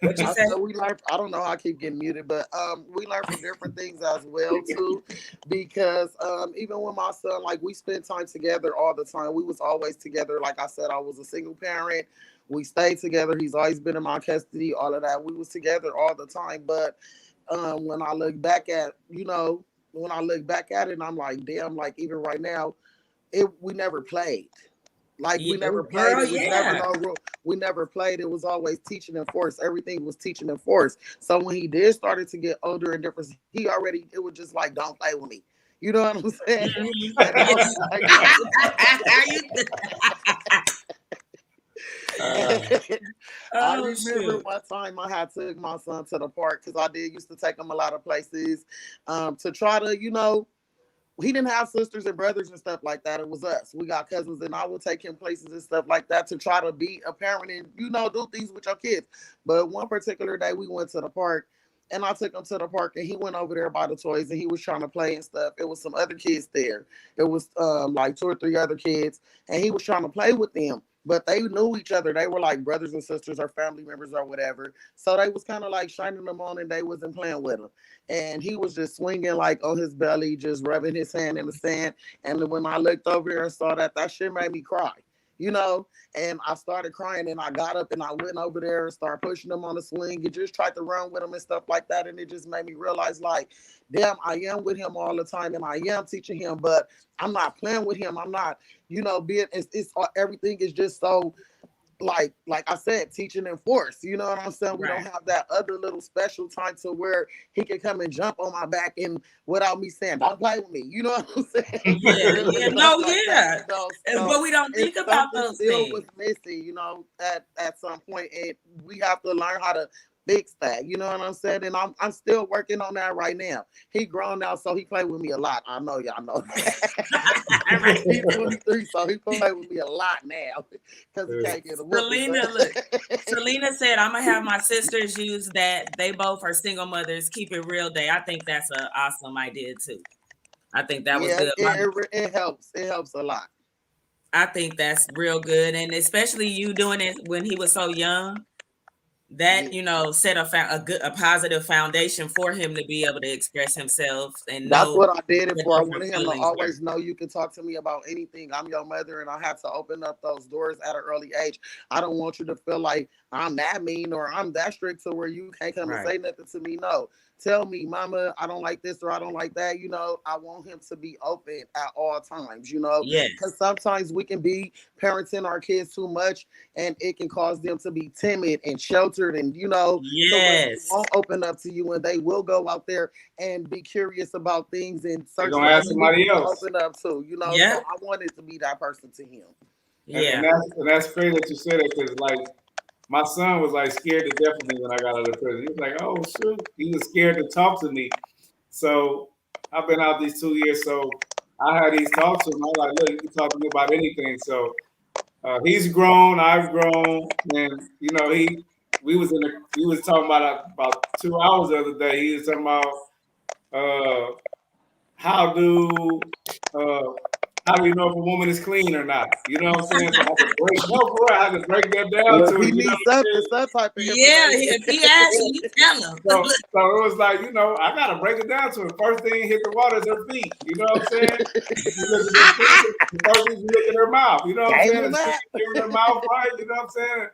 What you I say? said we learn. I don't know how I keep getting muted, but we learn from different things as well too. Because even with my son, like we spend time together all the time. We was always together. Like I said, I was a single parent. We stayed together. He's always been in my custody. All of that. We was together all the time. But when I look back at, when I look back at it, and I'm like, damn, like even right now, we never played. Like we Yeah, never played. girl, It was never yeah. no rule. We never played. It was always teaching and force. Everything was teaching and force. So when he did started to get older and different, he already it was just like, don't play with me. You know what I'm saying? Mhm. And I was like, You- I oh remember shoot. one time I had took my son to the park because I did used to take him a lot of places to try to, he didn't have sisters and brothers and stuff like that. It was us. We got cousins, and I would take him places and stuff like that to try to be a parent and do things with your kids. But one particular day, we went to the park, and I took him to the park, and he went over there by the toys, and he was trying to play and stuff. It was some other kids there. It was like two or three other kids, and he was trying to play with them. But they knew each other. They were like brothers and sisters or family members or whatever. So they was kind of like shining them on, and they wasn't playing with him, and he was just swinging like on his belly, just rubbing his hand in the sand. And when I looked over there and saw that, that shit made me cry, And I started crying, and I got up and I went over there and started pushing him on the swing and just tried to run with him and stuff like that. And it just made me realize, like, damn, I am with him all the time, and I am teaching him, but I'm not playing with him. I'm not, being it's everything is just so like I said, teaching and force. You know what I'm saying? We don't Right. have that other little special time to where he can come and jump on my back and without me saying, "Don't play with me." You know what I'm saying? Yeah, Little yeah, stuff no, like that. yeah. So But we don't think it's about something those still was things. missing. At some point, and we have to learn how to fix that. You know what I'm saying? And I'm still working on that right now. He grown now, so he play with me a lot. I know y'all know that. All right. He's 23, so he play with me a lot now because he can't get a whooping. Selena, look. But Selena said, I'm gonna have my sisters use that. They both are single mothers. Keep it real day. I think that's an awesome idea too. I think that was yeah, good. it helps. It helps a lot. I think that's real good. And especially you doing it when he was so young, that Yeah. set a positive foundation for him to be able to express himself and That's know what I did it what for. I different wanted him to feelings were. always know you can talk to me about anything. I'm your mother, and I have to open up those doors at an early age. I don't want you to feel like I'm that mean or I'm that strict to where you can't come and Right. say nothing to me. No, tell me, Mama, I don't like this or I don't like that. I want him to be open at all times. Yes. Because sometimes we can be parenting our kids too much, and it can cause them to be timid and sheltered, and to where they Yes. won't open up to you, and they will go out there and be curious about things and They're search gonna for ask other people somebody to else. open up to. So Yep. I wanted to be that person to him. And Yeah. that's crazy that you said that because like my son was like scared to death of me when I got out of prison. He was like, "Oh shoot," he was scared to talk to me. So I've been out these 2 years, so I had these talks with him. I'm like, "Look, you can talk to me about anything." So he's grown, I've grown, and we was talking about 2 hours the other day. He was talking about uh, how do uh, how do you know if a woman is clean or not? You know what I'm saying? So I had to break no for real, I had to break that down Well, to if he him, you know needs what I'm something, saying? some type of Yeah. information. If he asks you, you tell him. So it was like, I gotta break it down to him. First thing hit the water is her feet. You know what I'm saying? You look at the feet, the first thing you look at her mouth. You know what I'm Gave saying? him Is she that. giving her mouth right? You know what I'm saying?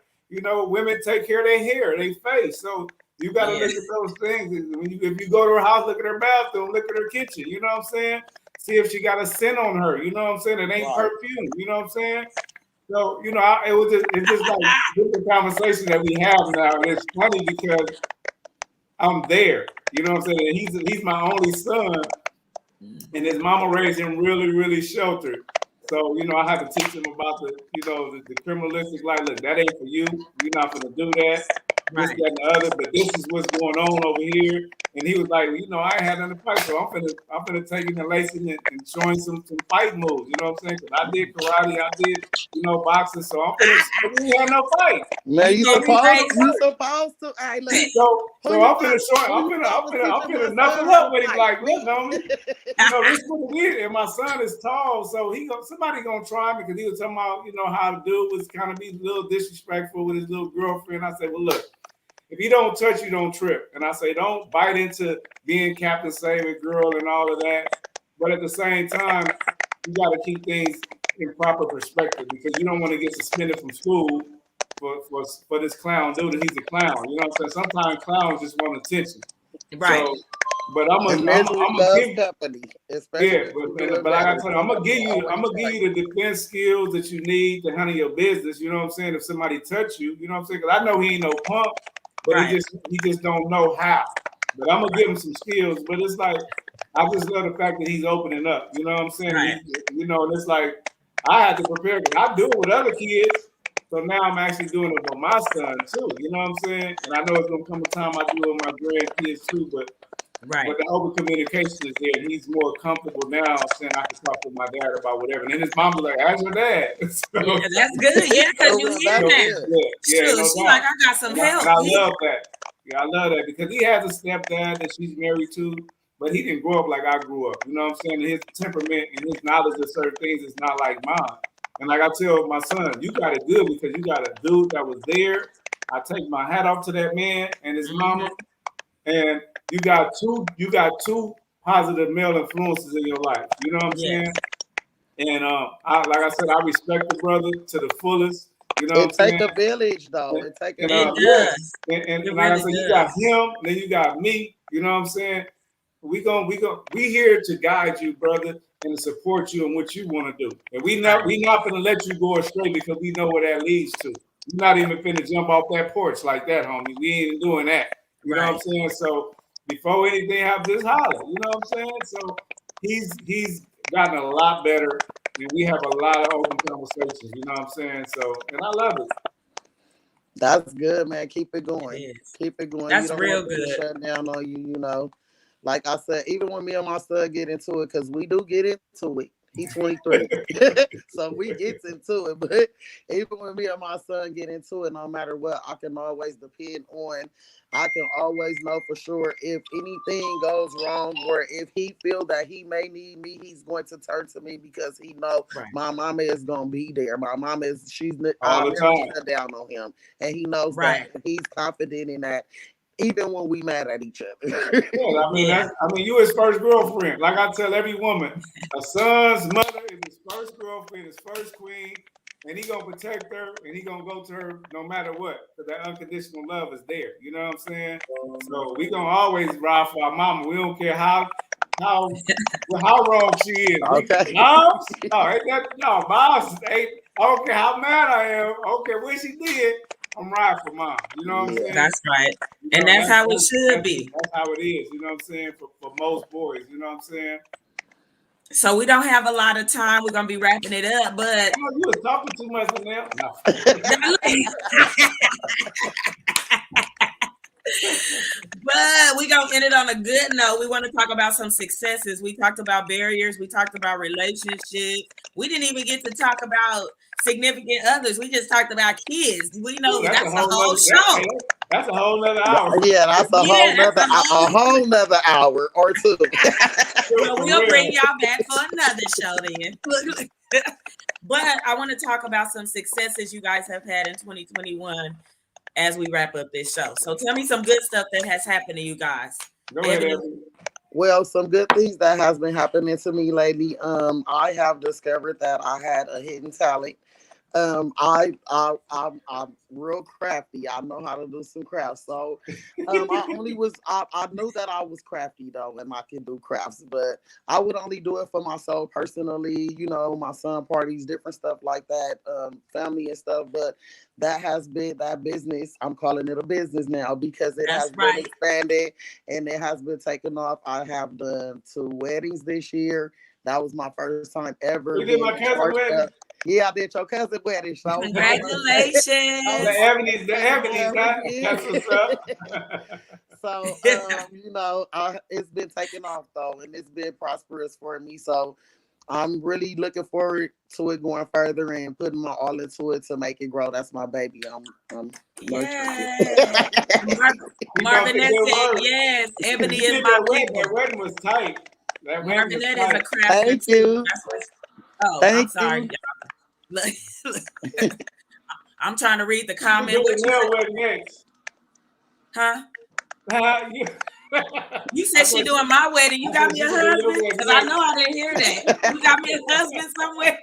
Women take care of their hair, their face. So you gotta Yeah. look at those things. If you go to her house, look at her bathroom, look at her kitchen. You know what I'm saying? See if she got a scent on her. You know what I'm saying? It ain't Right. perfume. You know what I'm saying? So it's just like different conversation that we have now, and it's funny because I'm there. You know what I'm saying? And he's my only son, and his mama raised him really, really sheltered. So, I had to teach him about the criminalistic, like, look, that ain't for you. You're not gonna do that. This, Right. that, and the other, but this is what's going on over here. And he was like, I ain't had nothing to fight, so I'm finna take him and lacing and showing some fight moves. You know what I'm saying? Because I did karate, I did, boxing, so I'm finna. We ain't had no fight. Man, You you gonna We be ain't had supposed no raised. you fight. supposed to. Hey, look, So I'm finna show him. who you I'm thought was teaching my finna son knuckle how to up with him. fight? Like, look, Me. homie. This what it is. And my son is tall, so somebody gonna try me because he was talking about, how the dude was kind of be a little disrespectful with his little girlfriend. I said, well, look, if you don't touch, you don't trip. And I say, don't bite into being Captain Saving Girl and all of that. But at the same time, you got to keep things in proper perspective because you don't want to get suspended from school for this clown dude. And he's a clown. You know what I'm saying? Sometimes clowns just want attention. Right. So, but I'm Especially gonna loves give company. Especially yeah, if you but doing like I better. told you, I'm gonna give you the defense skills that you need to handle your business. You know what I'm saying? If somebody touch you, you know what I'm saying? Because I know he ain't no punk, but Right. he just don't know how. But I'm gonna give him some skills. But it's like I just love the fact that he's opening up. You know what I'm saying? Right. And and it's like I had to prepare because I do it with other kids. So now I'm actually doing it with my son too. You know what I'm saying? And I know it's gonna come a time I do it with my grandkids too, but Right. the open communication is there. He's more comfortable now saying I can talk to my dad about whatever. And then his mom was like, ask your dad. So, Yeah, that's good. Yeah, because you hear That's now. good. yeah, Shoot, no she doubt. like, I got some help. And I love that. Yeah, I love that because he has a stepdad that she's married to, but he didn't grow up like I grew up. You know what I'm saying? His temperament and his knowledge of certain things is not like mine. And like I tell my son, you got it good because you got a dude that was there. I take my hat off to that man and his mama. And you got two positive male influences in your life. You know what I'm saying? Yes. And like I said, I respect the brother to the fullest. You know what I'm It take saying? a village, though. It take a It village. does. And It like I really said, you got does. him, then you got me. You know what I'm saying? We here to guide you, brother, and to support you in what you want to do. And we not gonna let you go astray because we know where that leads to. You're not even finna jump off that porch like that, homie. We ain't doing that. You know what I'm saying? So before anything happens, just holler. You know what I'm saying? So he's gotten a lot better, and we have a lot of open conversations. You know what I'm saying? So, and I love it. That's good, man. Keep it going. It is. Keep it going. You That's don't real want them to good. shut down on you, you know. Like I said, even when me and my son get into it, because we do get into it. He's 23. So we gets into it. But even when me and my son get into it, no matter what, I can always depend on, I can always know for sure if anything goes wrong or if he feel that he may need me, he's going to turn to me because he know Right. my mama is going to be there. My mama is, All I'll the never time. shut down on him. And he knows Right. that. He's confident in that even when we mad at each other. Yeah, Yeah. you his first girlfriend. Like I tell every woman, a son's mother is his first girlfriend, his first queen, and he gonna protect her and he gonna go to her no matter what. Because that unconditional love is there. You know what I'm saying? So we gonna always ride for our mama. We don't care how wrong she is. Okay. Moms? No, ain't that no moms ain't I don't care how mad I am, I don't care what she did, I'm riding for mom. You know what I'm Yeah. saying? That's right. You And know, that's how it should be. that's how it is, you know what I'm saying, for most boys, you know what I'm saying? So we don't have a lot of time. We're gonna be wrapping it up, but Oh, you was talking too much now. No. But we're gonna end it on a good note. We want to talk about some successes. We talked about barriers, we talked about relationships. We didn't even get to talk about significant others. We just talked about kids. We know Ooh, that's a whole show. that's a whole nother hour. Yeah, that's Yeah, that's a whole nother hour or two. Well, we'll bring y'all back for another show then. But I want to talk about some successes you guys have had in 2021 as we wrap up this show. So tell me some good stuff that has happened to you guys. Go ahead, Ebony. Well, some good things that has been happening to me lately. I have discovered that I had a hidden talent. I'm real crafty. I know how to do some crafts. So, I knew that I was crafty though, and I can do crafts, but I would only do it for myself personally. You know, my son parties, different stuff like that, family and stuff. But that has been that business. I'm calling it a business now because it That's has been right. expanded and it has been taken off. I have done 2 weddings this year. That was my first time ever You did being my cousin wedding? yeah, I did your cousin wedding. So Congratulations. The Ebony's, that's what's up. So, you know, it's been taking off though, and it's been prosperous for me. So, I'm really looking forward to it going further and putting my all into it to make it grow. That's my baby. I'm nurturing it. Marvinette said yes. Ebony is my people. That wedding was tight. That wedding was Marvinette is a tight. crafter Thank too. you. Oh, I'm Thank sorry. you. Look, I'm trying to read the You comment. do What the you nail say? wedding next. Huh? You, You said she doing my wedding. You got me a husband? Because I know I didn't hear that. You got me a husband somewhere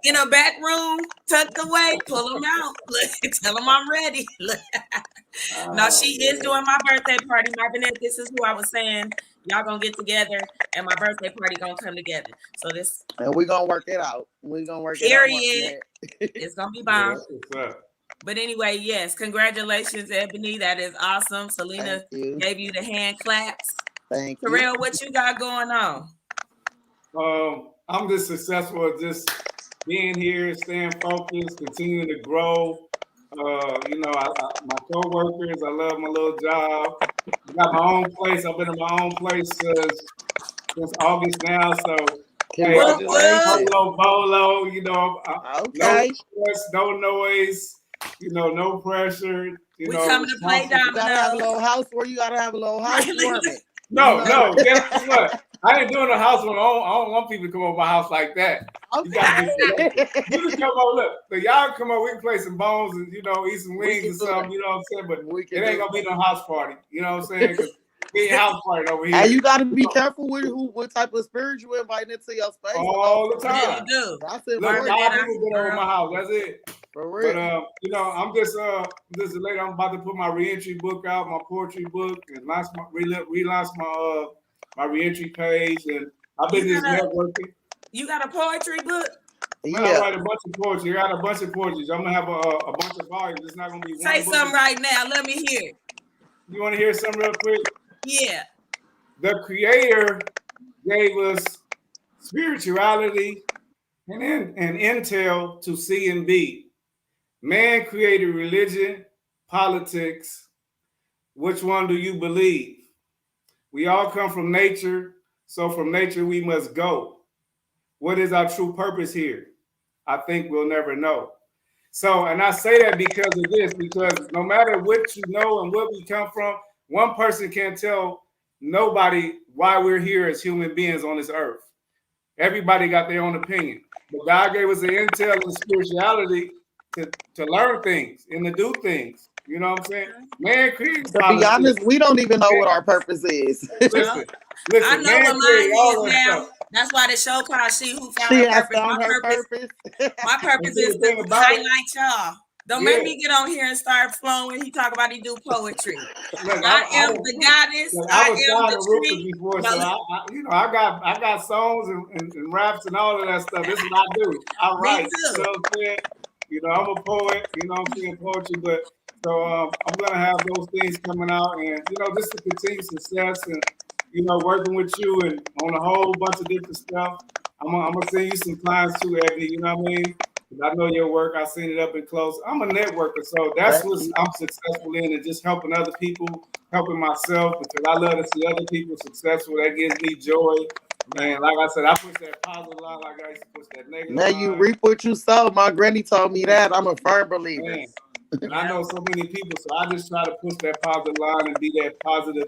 in a back room, tucked away. Pull him out. Look, tell him I'm ready. Look. No, she is doing my birthday party. Marvinette, this is who I was saying. Y'all gonna get together, and my birthday party gonna come together. So this, and we're gonna work it out. We're gonna work period, it out. it's gonna be bomb. that's what's up. But anyway, yes, congratulations, Ebony. That is awesome. Selena gave you the hand claps. Thank Terrell, what you got going on? I'm just successful at just being here, staying focused, continuing to grow. My coworkers, I love my little job. I got my own place. I've been in my own place since August now. So, bolo, okay. No stress, no noise, no pressure. We coming to play dominoes. You gotta have a little house where you gotta have a little housewarming. No. Guess what? I ain't doing a housewarming. I don't want people to come over my house like that. Okay. You can come over. Look, so y'all come over. We can play some bones and eat some wings or something. You know what I'm saying? But it ain't gonna be no house party. You know what I'm saying? Because we ain't house party over here. And you gotta be careful with what type of spirit you inviting into your space. All the time. Yeah, you do. That's it. Look, a lot of people get over my house. That's it. For real. But I'm just later. I'm about to put my reentry book out, my poetry book, and relaunch my reentry page, and I've been just networking. You got a poetry book? Man, I write a bunch of poetry. I got a bunch of poetry. I'm gonna have a bunch of volumes. It's not gonna be one. Say something right now. Let me hear it. You want to hear something real quick? Yeah. The Creator gave us spirituality and intel to see and be. Man created religion, politics. Which one do you believe? We all come from nature, so from nature we must go. What is our true purpose here? I think we'll never know. So, and I say that because of this, because no matter what you know and where we come from, one person can't tell nobody why we're here as human beings on this earth. Everybody got their own opinion. But God gave us the intel and spirituality to learn things and to do things. You know what I'm saying? Man creates. To be honest, we don't even know what our purpose is. Listen, I know what mine is now. Stuff. That's why the show called She Who Found Her Purpose. My purpose is to highlight y'all. Don't make me get on here and start flowing. He talk about he do poetry. Look, I am the goddess. I am the tree. Before, so I got songs and raps and all of that stuff. This is what I do. I write. You know what I'm saying? I'm a poet. You know what I'm saying? Poetry, but so I'm gonna have those things coming out, and just to continue success and working with you and on a whole bunch of different stuff. I'm gonna send you some clients too, Ebony. You know what I mean? I know your work. I've seen it up and close. I'm a networker, so that's what I'm successful in, and just helping other people, helping myself, because I love to see other people successful. That gives me joy. Man, like I said, I push that positive line like I used to push that negative line. Now you reap what you sow. My granny told me that. I'm a firm believer. Man. And I know so many people, so I just try to push that positive line and be that positive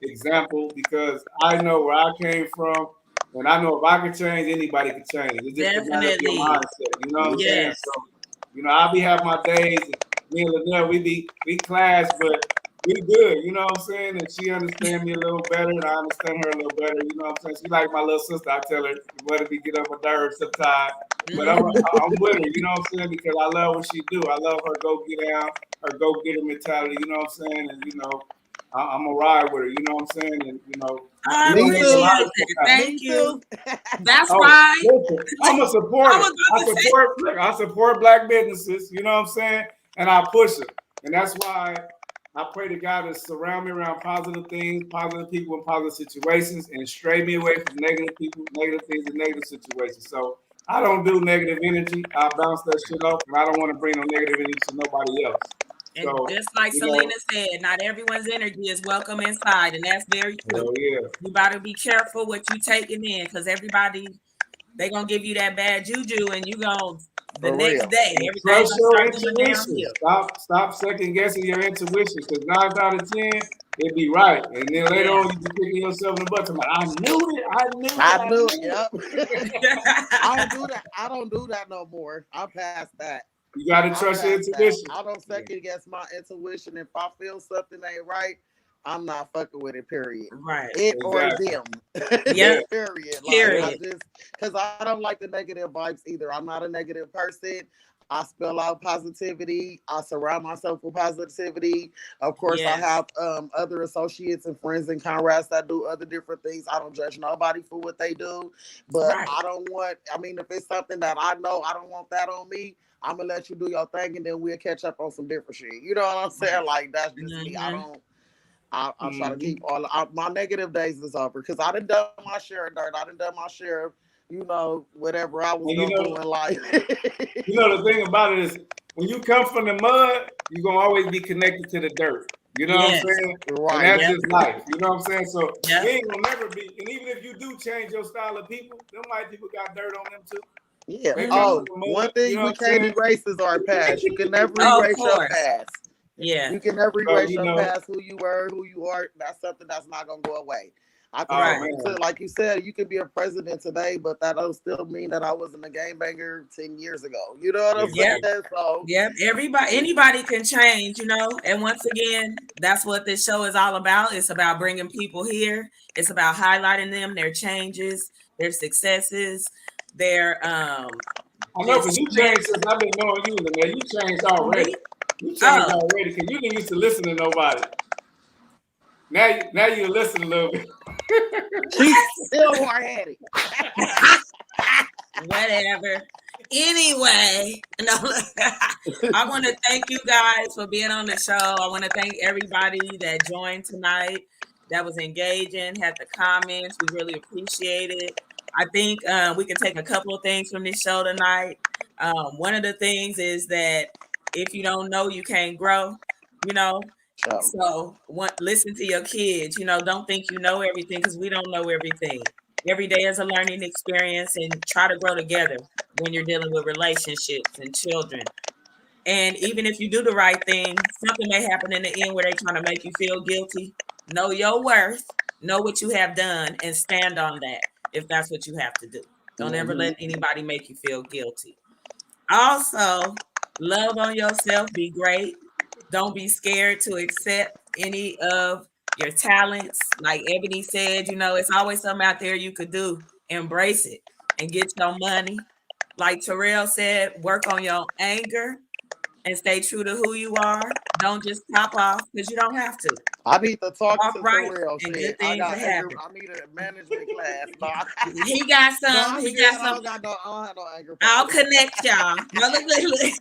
example, because I know where I came from. And I know if I can change, anybody can change. It's just a matter of your mindset. You know what I'm saying? So, I'll be having my days. And me and Linnell, we clash, but we good. You know what I'm saying? And she understands me a little better, and I understand her a little better. You know what I'm saying? She like my little sister. I tell her, whether we get up her nerves sometimes. But I'm with her. You know what I'm saying? Because I love what she do. I love her go get down, her go get her mentality. You know what I'm saying? And I'm a ride with her. You know what I'm saying? And I appreciate it. Thank you. That's right. Listen, I'm a supporter. I support Black businesses. You know what I'm saying? And I push it. And that's why I pray to God to surround me around positive things, positive people, and positive situations, and stray me away from negative people, negative things, and negative situations. So I don't do negative energy. I bounce that shit off, and I don't want to bring no negative energy to nobody else. And just like Selena said, not everyone's energy is welcome inside, and that's very true. You gotta be careful what you taking in, because everybody, they gonna give you that bad juju, and you gonna next day everything's gonna start going downhill. Stop second guessing your intuition, because 9 out of 10 it'd be right, and then later on you be kicking yourself in the butt. I knew it. I knew it. Yep. I don't do that no more. I'm past that. You got to I'm trust your past that. intuition. I don't second guess my intuition. If I feel something ain't right, I'm not fucking with it. Period. Right. It or Exactly. them. Yep. Yeah. Period. Like Yeah. I Period. just because I don't like the negative vibes either. I'm not a negative person. I spell out positivity. I surround myself with positivity. Of course, I Yes. have other associates and friends and comrades that do other different things. I don't judge nobody for what they do, but Right. I don't want. I mean, if it's something that I know I don't want that on me, I'm gonna let you do your thing, and then we'll catch up on some different shit. You know what I'm saying? Like that's just me. I Mm-hmm. don't. I try to keep Mhm. all my negative days is over because I done done my share of dirt. I done done my share of whatever I was And gonna do in life. the thing about it is when you come from the mud, you're gonna always be connected to the dirt. You know what I'm Yes. saying? And Right. that's Yep. just life. You know what I'm saying? So Yep. you ain't gonna never be. And even if you do change your style of people, them white people got dirt on them too. Yeah. They come Mm-hmm. from Oh, the one mud. You thing know we what I'm can't saying? erase is our past. You can never Oh, of erase your course. past. Yeah. You can never So erase you your know, past, who you were, who you are. That's something that's not gonna go away. I can oh say, Right. man, like you said, you can be a president today, but that don't still mean that I wasn't a game banger 10 years ago. You know what I'm Yep. saying? So Yep. Anybody can change, you know. And once again, that's what this show is all about. It's about bringing people here. It's about highlighting them, their changes, their successes, their I know, just but you changed strengths. since I've been knowing you, and man, you changed already. Me? You changed Oh, already because you didn't used to listen to nobody. Now you listen a little bit. she's still hard headed. whatever. Anyway, no, I want to thank you guys for being on the show. I want to thank everybody that joined tonight, that was engaging, had the comments. We really appreciate it. I think we can take a couple of things from this show tonight. One of the things is that if you don't know, you can't grow. You know, So, so listen to your kids. You know, don't think you know everything because we don't know everything. Every day is a learning experience, and try to grow together when you're dealing with relationships and children. And even if you do the right thing, something may happen in the end where they're trying to make you feel guilty. Know your worth, know what you have done, and stand on that if that's what you have to do. Don't ever mhm. let anybody make you feel guilty. Also, love on yourself, be great. Don't be scared to accept any of your talents. Like Ebony said, you know, it's always something out there you could do. Embrace it and get your money. Like Terrell said, work on your anger and stay true to who you are. Don't just pop off because you don't have to. I need to talk Walk to right Terrell. and Shit, good I things got will anger. happen. I need a management class. No, He got no, some. I'm He good. got I some. don't got no. I don't have no anger I'll problems. connect y'all. No, look.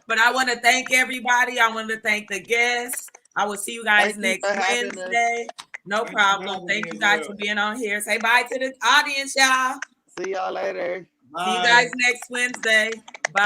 But I want to thank everybody. I want to thank the guests. I will see you guys Thank you next for having us. Wednesday. No Thanks for problem. having me Thank you as guys well. for being on here. Say bye to the audience, y'all. See y'all later. See you Bye. guys next Wednesday. Bye.